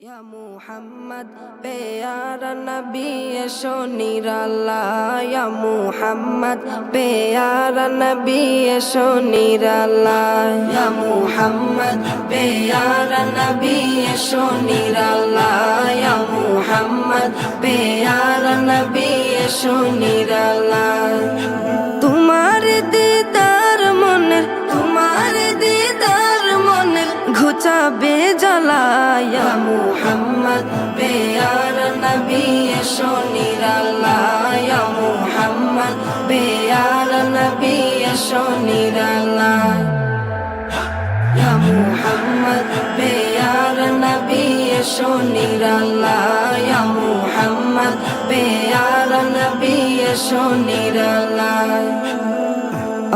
या मुहम्मद प्यारा नबी ऐशो निराला या मुहम्मद प्यारा नबी ऐशो निराला या मुहम्मद प्यारा नबी ऐशो निराला या मुहम्मद प्यारा नबी ऐशो निराला तुम्हारे दीदार मने घुचाबे জ্বালা या मुहम्मद प्यारा नबी ऐशो निराला या मुहम्मद प्यारा नबी ऐशो निराला या मुहम्मद प्यारा नबी ऐशो निराला या मुहम्मद प्यारा नबी ऐशो निराला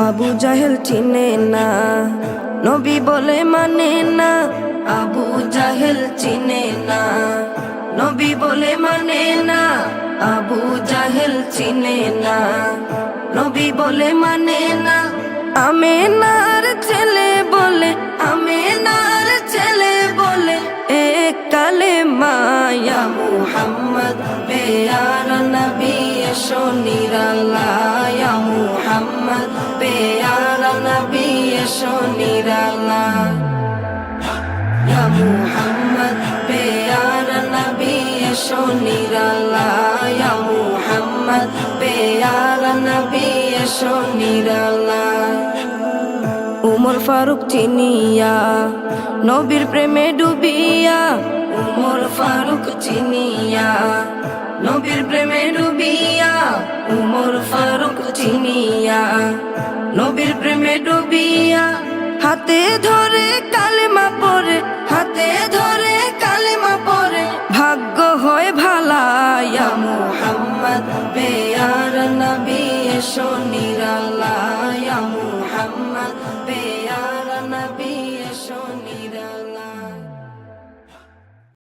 আবু জাহেল চিনে না নবী বলে মানে না আবু জাহেল চিনে না নবী বলে মানে না আবু জাহেল চিনে না নবী বলে মানে না আমেনার ছেলে বলে এক কালেমা ইয়া মুহাম্মদ প্যারা নবী ऐशो निराला या मुहम्मद प्यारा नबी ऐशो निराला या मुहम्मद प्यारा नबी ऐशो निराला या मुहम्मद प्यारा नबी ऐशो निराला उमर फारूक चिनिया नबीर प्रेमे डुबिया उमर फारूक चिनिया নবীর প্রেমে ডুবিয়া উমর ফারুক চিনিয়া নবীর প্রেমে ডুবিয়া হাতে ধরে কালেমা পড়ে ভাগ্য হয় ভালা ইয়া মুহাম্মদ প্যারা নবী ऐशो निराला या मुहम्मद